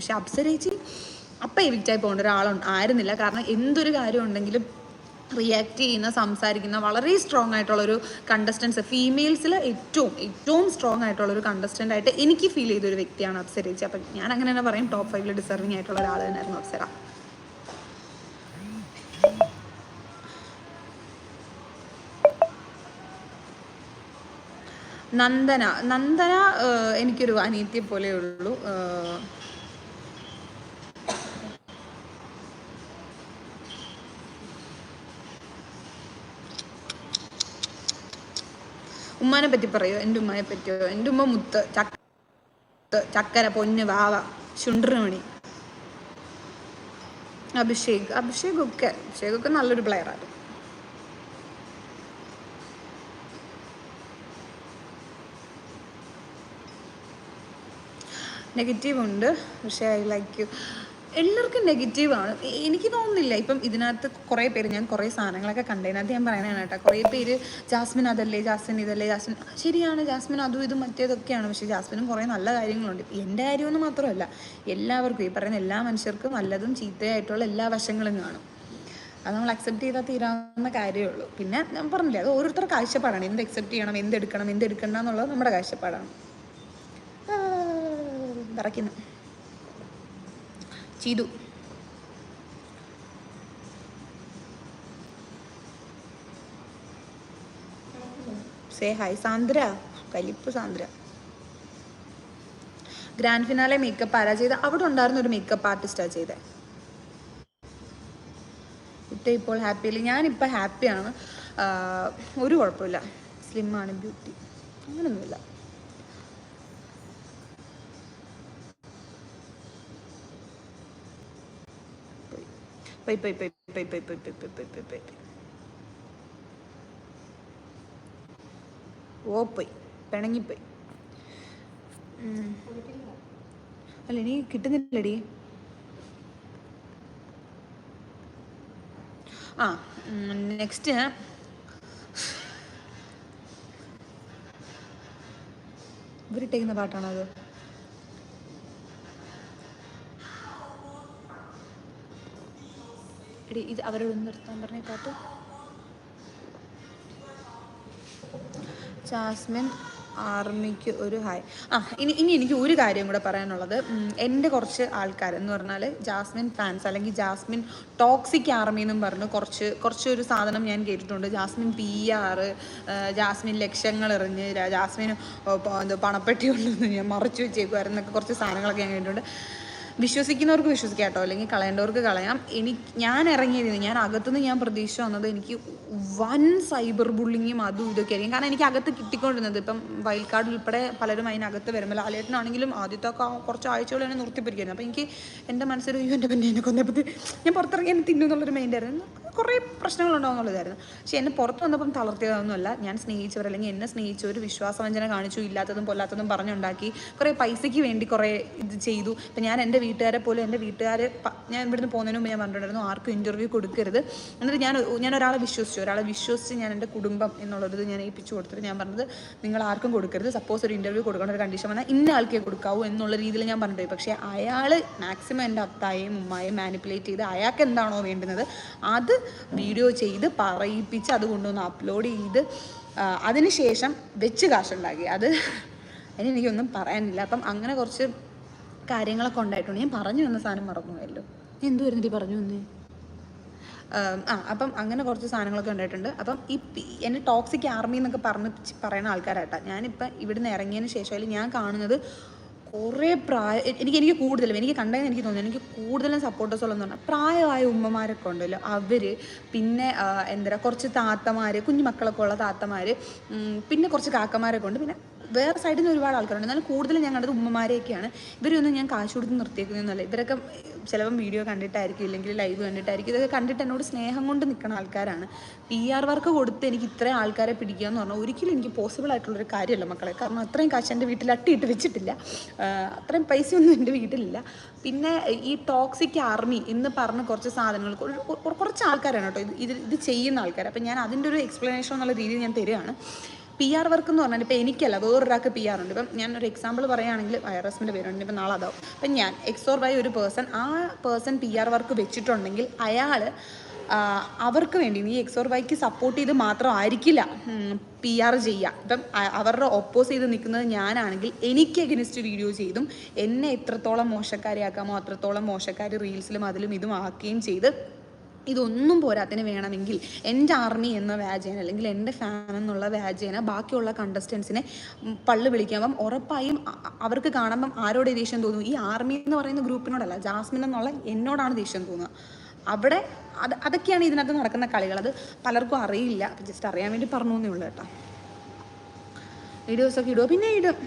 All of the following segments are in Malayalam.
പക്ഷെ അപ്സരേച്ചി അപ്പം എവിക്റ്റായി പോകേണ്ട ഒരാളായിരുന്നില്ല. കാരണം എന്തൊരു കാര്യം ഉണ്ടെങ്കിലും റിയാക്ട് ചെയ്യുന്ന, സംസാരിക്കുന്ന വളരെ സ്ട്രോങ് ആയിട്ടുള്ളൊരു കണ്ടസ്റ്റൻസ്, ഫീമെയിൽസിൽ ഏറ്റവും സ്ട്രോങ് ആയിട്ടുള്ളൊരു കണ്ടസ്റ്റൻ്റ് ആയിട്ട് എനിക്ക് ഫീൽ ചെയ്തൊരു വ്യക്തിയാണ് അപ്സരേച്ചി. അപ്പം ഞാൻ അങ്ങനെ തന്നെ പറയും, ടോപ്പ് 5 ഡിസർവിങ് ആയിട്ടുള്ള ഒരാൾ തന്നെയായിരുന്നു അപ്സര. നന്ദന എനിക്കൊരു അനിയത്തിയെ പോലെ ഉള്ളൂ. ഉമ്മാനെ പറ്റി പറയോ? എൻ്റെ ഉമ്മയെ പറ്റിയോ? എൻ്റെ ഉമ്മ മുത്ത്, ചക്കര, പൊന്ന്, വാവ, ശുണ്ട്രമണി. അഭിഷേകൊക്കെ നല്ലൊരു പ്ലെയറാണ്. നെഗറ്റീവ് ഉണ്ട്, പക്ഷേ ഐ ലൈക്ക് യു. എല്ലാവർക്കും നെഗറ്റീവാണ്. എനിക്ക് തോന്നുന്നില്ല. ഇപ്പം ഇതിനകത്ത് കുറേ പേര്, ഞാൻ കുറേ സാധനങ്ങളൊക്കെ കണ്ടതിനകത്ത് ഞാൻ പറയാനാണ് കേട്ടോ, കുറേ പേര് ജാസ്മിൻ അതല്ലേ, ജാസ്മിൻ ഇതല്ലേ, ജാസ്മിൻ ശരിയാണ്, ജാസ്മിൻ അതും ഇതും മറ്റേതൊക്കെയാണ്. പക്ഷേ ജാസ്മിനും കുറേ നല്ല കാര്യങ്ങളുണ്ട്. എൻ്റെ കാര്യമൊന്നും മാത്രമല്ല, എല്ലാവർക്കും, ഈ പറയുന്ന എല്ലാ മനുഷ്യർക്കും നല്ലതും ചീത്തയായിട്ടുള്ള എല്ലാ വശങ്ങളും കാണും. അത് നമ്മൾ അക്സെപ്റ്റ് ചെയ്താൽ തീരാവുന്ന കാര്യമേ ഉള്ളൂ. പിന്നെ ഞാൻ പറഞ്ഞില്ലേ, അത് ഓരോരുത്തരുടെ കാഴ്ചപ്പാടാണ്. എന്ത് അക്സെപ്റ്റ് ചെയ്യണം, എന്തെടുക്കണം, എന്തെടുക്കണ്ട എന്നുള്ളത് നമ്മുടെ കാഴ്ചപ്പാടാണ്. വിറയ്ക്കുന്നു. ചെയ്തു സേ ഹായ് സാന്ദ്ര, കലിപ്പ് സാന്ദ്ര. ഗ്രാൻഡ് ഫിനാലെ മേക്കപ്പ് ആരാ ചെയ്ത? അവിടെ ഉണ്ടായിരുന്ന ഒരു മേക്കപ്പ് ആർട്ടിസ്റ്റാണ് ചെയ്തത്. കുട്ടി ഇപ്പോൾ ഹാപ്പിയല്ലേ? ഞാനിപ്പോൾ ഹാപ്പിയാണ്, ഒരു കുഴപ്പമില്ല. സ്ലിമ്മാണ്, ബ്യൂട്ടി, അങ്ങനെയൊന്നുമില്ല. പോയി പിണങ്ങിപ്പോയി. അല്ല, ഇനി കിട്ടുന്നില്ലടി. നെക്സ്റ്റ് ഇവരിട്ടേക്കുന്ന പാട്ടാണോ അത്? ഇത് അവരോട് നിർത്താൻ പറഞ്ഞ പാട്ട്. ജാസ്മിൻ ആർമിക്ക് ഒരു ഹായ്. ഇനി എനിക്ക് ഒരു കാര്യം കൂടെ പറയാനുള്ളത്. എൻ്റെ കുറച്ച് ആൾക്കാരെന്ന് പറഞ്ഞാൽ ജാസ്മിൻ ഫാൻസ്, അല്ലെങ്കിൽ ജാസ്മിൻ ടോക്സിക് ആർമി എന്നും പറഞ്ഞു കുറച്ചൊരു സാധനം ഞാൻ കേട്ടിട്ടുണ്ട്. ജാസ്മിൻ PR, ജാസ്മിൻ ലക്ഷങ്ങൾ എറിഞ്ഞ്, ജാസ്മിന് പണപ്പെട്ടി ഉണ്ടെന്ന് ഞാൻ മറച്ചു വെച്ചേക്കുമായിരുന്നൊക്കെ കുറച്ച് സാധനങ്ങളൊക്കെ ഞാൻ കേട്ടിട്ടുണ്ട്. വിശ്വസിക്കുന്നവർക്ക് വിശ്വസിക്കാം കേട്ടോ, അല്ലെങ്കിൽ കളയേണ്ടവർക്ക് കളയാം. ഞാൻ ഇറങ്ങിയത്, ഞാൻ അകത്തുനിന്ന് ഞാൻ പ്രതീക്ഷ വന്നത് എനിക്ക് വൻ സൈബർ ബുള്ളിങ്ങും അതും ഇതൊക്കെ ആയിരിക്കും. കാരണം എനിക്ക് അകത്ത് കിട്ടിക്കൊണ്ടിരുന്നത്, ഇപ്പം വൈൽഡ് കാർഡ് ഉൾപ്പെടെ പലരും അതിനകത്ത് വരുമ്പോൾ, ലാലേട്ടനാണെങ്കിലും ആദ്യത്തെ കുറച്ച് ആഴ്ചകൾ തന്നെ നിർത്തിപ്പിരിക്കുന്നു. അപ്പോൾ എനിക്ക് എൻ്റെ മനസ്സിൽ എൻ്റെ പിന്നെ എന്നെ കൊന്നപ്പോൾ ഞാൻ പുറത്തിറങ്ങി എന്നെ തിന്നു എന്നുള്ളൊരു മൈൻഡായിരുന്നു. കുറേ പ്രശ്നങ്ങളുണ്ടാവും എന്നുള്ളതായിരുന്നു. പക്ഷേ എന്നെ പുറത്ത് വന്നപ്പം തളർത്തിയതൊന്നുമല്ല. ഞാൻ സ്നേഹിച്ചവർ, അല്ലെങ്കിൽ എന്നെ സ്നേഹിച്ചവർ വിശ്വാസവഞ്ചന കാണിച്ചു, ഇല്ലാത്തതും പൊല്ലാത്തതും പറഞ്ഞുണ്ടാക്കി, കുറേ പൈസയ്ക്ക് വേണ്ടി കുറേ ഇത് ചെയ്തു. ഇപ്പം ഞാൻ എൻ്റെ വീട്ടുകാരെ പോലും, എൻ്റെ വീട്ടുകാർ, ഞാൻ ഇവിടുന്ന് പോകുന്നതിന് മുമ്പ് ഞാൻ പറഞ്ഞിട്ടുണ്ടായിരുന്നു ആർക്കും ഇൻ്റർവ്യൂ കൊടുക്കരുത്. എന്നിട്ട് ഞാൻ ഒരാളെ വിശ്വസിച്ച് ഞാൻ എൻ്റെ കുടുംബം എന്നുള്ളത് ഞാൻ ഏൽപ്പിച്ചു കൊടുത്തിട്ട് ഞാൻ പറഞ്ഞത്, നിങ്ങൾ ആർക്കും കൊടുക്കരുത്. സപ്പോസ് ഒരു ഇൻ്റർവ്യൂ കൊടുക്കേണ്ട ഒരു കണ്ടീഷൻ വന്നാൽ ഇന്ന ആൾക്കേ കൊടുക്കാവൂ എന്നുള്ള രീതിയിൽ ഞാൻ പറഞ്ഞിട്ടുപോയി. പക്ഷേ അയാൾ മാക്സിമം എൻ്റെ അത്തായെയും ഉമ്മായെയും മാനിപ്പുലേറ്റ് ചെയ്ത് അയാൾക്ക് എന്താണോ വേണ്ടുന്നത് അത് വീഡിയോ ചെയ്ത് പറയിപ്പിച്ച് അത് കൊണ്ടുവന്ന് അപ്ലോഡ് ചെയ്ത് അതിനുശേഷം വെച്ച് കാശുണ്ടാക്കി. എനിക്കൊന്നും പറയാനില്ല. അപ്പം അങ്ങനെ കുറച്ച് കാര്യങ്ങളൊക്കെ ഉണ്ടായിട്ടുണ്ട്. ഞാൻ പറഞ്ഞു വന്ന സാധനം മറന്നുപോയല്ലോ. എന്തുവായിരുന്നു പറഞ്ഞു വന്നേ? അപ്പം അങ്ങനെ കുറച്ച് സാധനങ്ങളൊക്കെ ഉണ്ടായിട്ടുണ്ട്. അപ്പം എന്നെ ടോക്സിക് ആർമി എന്നൊക്കെ പറയുന്ന ആൾക്കാരായിട്ടാ ഞാനിപ്പം ഇവിടുന്ന് ഇറങ്ങിയതിന് ശേഷം അതിൽ ഞാൻ കാണുന്നത് കുറേ എനിക്ക് കൂടുതലും എനിക്ക് കണ്ടതെന്ന് എനിക്ക് തോന്നുന്നു, എനിക്ക് കൂടുതലും സപ്പോർട്ടേഴ്സുള്ളതെന്ന് പറഞ്ഞാൽ പ്രായമായ ഉമ്മമാരൊക്കെ ഉണ്ടല്ലോ അവർ, പിന്നെ കുറച്ച് താത്തമാർ, കുഞ്ഞു മക്കളൊക്കെ ഉള്ള താത്തമാർ, പിന്നെ കുറച്ച് കാക്കമാരൊക്കെ ഉണ്ട്, പിന്നെ വേറെ സൈഡിൽ നിന്ന് ഒരുപാട് ആൾക്കാരുണ്ട്. എന്നാലും കൂടുതലും ഞാൻ കണ്ടത് ഉമ്മമാരെയൊക്കെയാണ്. ഇവരൊന്നും ഞാൻ കാശ് കൊടുത്ത് നിർത്തിയേക്കുന്നതൊന്നുമല്ല. ഇവരൊക്കെ ചിലപ്പം വീഡിയോ കണ്ടിട്ടായിരിക്കും, ഇല്ലെങ്കിൽ ലൈവ് കണ്ടിട്ടായിരിക്കും. ഇതൊക്കെ കണ്ടിട്ട് എന്നോട് സ്നേഹം കൊണ്ട് നിൽക്കുന്ന ആൾക്കാരാണ്. PR വർക്ക് കൊടുത്ത് എനിക്ക് ഇത്രയും ആൾക്കാരെ പിടിക്കുക എന്ന് പറഞ്ഞാൽ ഒരിക്കലും എനിക്ക് പോസിബിൾ ആയിട്ടുള്ളൊരു കാര്യമല്ല മക്കളെ. കാരണം അത്രയും കാശ് എൻ്റെ വീട്ടിൽ അട്ടിയിട്ട് വെച്ചിട്ടില്ല, അത്രയും പൈസയൊന്നും എൻ്റെ വീട്ടിലില്ല. പിന്നെ ഈ ടോക്സിക് ആർമി എന്ന് പറഞ്ഞ് കുറച്ച് സാധനങ്ങൾ കുറച്ച് ആൾക്കാരാണ് കേട്ടോ ഇത് ചെയ്യുന്ന ആൾക്കാർ. അപ്പം ഞാൻ അതിൻ്റെ ഒരു എക്സ്പ്ലനേഷൻ എന്നുള്ള രീതിയിൽ ഞാൻ തരികയാണ്. PR വർക്ക് എന്ന് പറഞ്ഞാൽ ഇപ്പോൾ എനിക്കല്ല വേറൊരാൾക്ക് PR ഉണ്ട്. ഇപ്പം ഞാൻ ഒരു എക്സാമ്പിൾ പറയുകയാണെങ്കിൽ വൈറസിൻ്റെ പേരുണ്ട്, ഇപ്പം നാളെ അതാവും. അപ്പം ഞാൻ XOR Y ഒരു പേഴ്സൺ, ആ പേഴ്സൺ PR വർക്ക് വെച്ചിട്ടുണ്ടെങ്കിൽ അയാൾ അവർക്ക് വേണ്ടി ഈ XOR Yക്ക് സപ്പോർട്ട് ചെയ്ത് മാത്രമായിരിക്കില്ല PR ചെയ്യുക. ഇപ്പം അവരുടെ ഓപ്പോസ് ചെയ്ത് നിൽക്കുന്നത് ഞാനാണെങ്കിൽ എനിക്ക് അഗൈൻസ്റ്റ് വീഡിയോ ചെയ്തും എന്നെ എത്രത്തോളം മോശക്കാരിയാക്കാമോ അത്രത്തോളം മോശക്കാർ റീൽസിലും അതിലും ഇതും ആക്കുകയും ചെയ്ത് ഇതൊന്നും പോരാത്തിന് വേണമെങ്കിൽ എൻ്റെ ആർമി എന്ന വ്യാജേന അല്ലെങ്കിൽ എൻ്റെ ഫാൻ എന്നുള്ള വ്യാജേന ബാക്കിയുള്ള കണ്ടസ്റ്റൻസിനെ പള്ളു വിളിക്കുമ്പം ഉറപ്പായും അവർക്ക് കാണുമ്പം ആരോട് ദേഷ്യം തോന്നും? ഈ ആർമി എന്ന് പറയുന്ന ഗ്രൂപ്പിനോടല്ല, ജാസ്മിൻ എന്നുള്ള എന്നോടാണ് ദേഷ്യം തോന്നുക. അവിടെ അതൊക്കെയാണ് ഇതിനകത്ത് നടക്കുന്ന കളികൾ. അത് പലർക്കും അറിയില്ല, ജസ്റ്റ് അറിയാൻ വേണ്ടി പറഞ്ഞു എന്നേ ഉള്ളൂ കേട്ടോ. വീഡിയോസൊക്കെ ഇടുക, പിന്നെ ഇടും.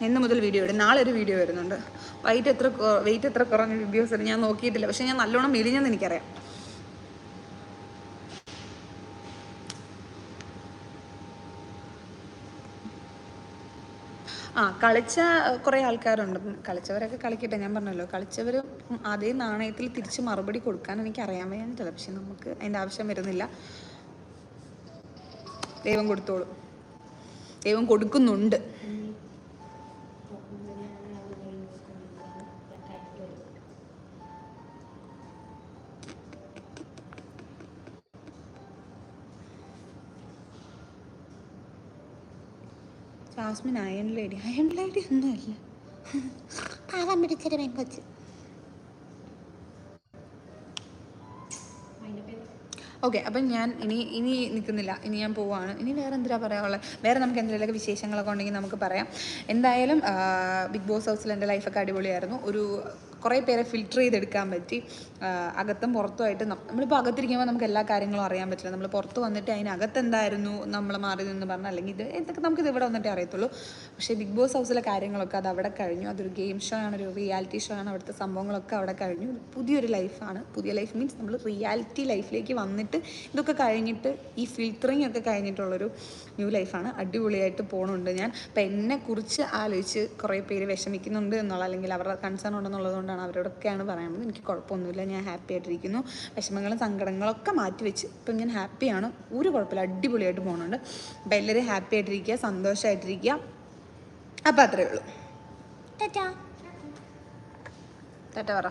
എന്ന് മുതൽ വീഡിയോ ഇടും. നാളെ ഒരു വീഡിയോ വരുന്നുണ്ട്. വെയിറ്റ് എത്ര കുറഞ്ഞ വീഡിയോസ് ഞാൻ നോക്കിയിട്ടില്ല, പക്ഷെ ഞാൻ നല്ലോണം മെലിഞ്ഞെന്ന് എനിക്കറിയാം. കളിച്ച കുറേ ആൾക്കാരുണ്ട്. കളിച്ചവരൊക്കെ കളിക്കട്ടെ, ഞാൻ പറഞ്ഞല്ലോ, കളിച്ചവർ അതേ നാണയത്തിൽ തിരിച്ച് മറുപടി കൊടുക്കാൻ എനിക്ക് അറിയാൻ വേണ്ടിയിട്ടില്ല. പക്ഷെ നമുക്ക് അതിൻ്റെ ആവശ്യം വരുന്നില്ല. ദൈവം കൊടുത്തോളും, ദൈവം കൊടുക്കുന്നുണ്ട്. ജാസ്മിൻ അയൺ ലേഡി ഒന്നുമല്ല, പാവം പിടിച്ചൊരു പെങ്കൊച്ച്. ഓക്കെ, അപ്പം ഞാൻ ഇനി നിൽക്കുന്നില്ല, ഇനി ഞാൻ പോവാണ്. ഇനി വേറെ എന്തിനാ പറയാനുള്ളത്? വേറെ നമുക്ക് എന്തെങ്കിലുമൊക്കെ വിശേഷങ്ങളൊക്കെ ഉണ്ടെങ്കിൽ നമുക്ക് പറയാം. എന്തായാലും ബിഗ് ബോസ് ഹൗസിൽ എൻ്റെ ലൈഫൊക്കെ അടിപൊളിയായിരുന്നു. കുറേ പേരെ ഫിൽറ്റർ ചെയ്തെടുക്കാൻ പറ്റി, അകത്തും പുറത്തുമായിട്ട്. നമ്മളിപ്പോൾ അകത്തിരിക്കുമ്പോൾ നമുക്ക് എല്ലാ കാര്യങ്ങളും അറിയാൻ പറ്റില്ല. നമ്മൾ പുറത്ത് വന്നിട്ട് അതിനകത്ത് എന്തായിരുന്നു നമ്മൾ മാറി നിന്ന് പറഞ്ഞാൽ, അല്ലെങ്കിൽ ഇതൊക്കെ നമുക്കിത് ഇവിടെ വന്നിട്ടേ അറിയത്തുള്ളൂ. പക്ഷേ ബിഗ് ബോസ് ഹൗസിലെ കാര്യങ്ങളൊക്കെ അത് അവിടെ കഴിഞ്ഞു. അതൊരു ഗെയിം ഷോ ആണ്, ഒരു റിയാലിറ്റി ഷോ ആണ്. അവിടുത്തെ സംഭവങ്ങളൊക്കെ അവിടെ കഴിഞ്ഞു. പുതിയൊരു ലൈഫാണ്. പുതിയ ലൈഫ് മീൻസ് നമ്മൾ റിയാലിറ്റി ലൈഫിലേക്ക് വന്നിട്ട് ഇതൊക്കെ കഴിഞ്ഞിട്ട് ഈ ഫിൽറ്ററിങ് ഒക്കെ കഴിഞ്ഞിട്ടുള്ളൊരു ന്യൂ ലൈഫാണ്. അടിപൊളിയായിട്ട് പോകണുണ്ട് ഞാൻ. അപ്പം എന്നെക്കുറിച്ച് ആലോചിച്ച് കുറേ പേര് വിഷമിക്കുന്നുണ്ട് എന്നുള്ള, അല്ലെങ്കിൽ അവരുടെ കൺസേൺ ഉണ്ടെന്നുള്ളത് കൊണ്ടാണ് അവരോടൊക്കെയാണ് പറയുന്നത്. എനിക്ക് കുഴപ്പമൊന്നുമില്ല, ഞാൻ ഹാപ്പി ആയിട്ടിരിക്കുന്നു. വിഷമങ്ങളും സങ്കടങ്ങളൊക്കെ മാറ്റി വെച്ച് ഇപ്പം ഞാൻ ഹാപ്പിയാണ്. ഒരു കുഴപ്പമില്ല, അടിപൊളിയായിട്ട് പോകുന്നുണ്ട്. അപ്പം എല്ലാവരും ഹാപ്പി ആയിട്ടിരിക്കുക, സന്തോഷമായിട്ടിരിക്കുക. അപ്പം അത്രയേ ഉള്ളൂ. ടാറ്റ പറ.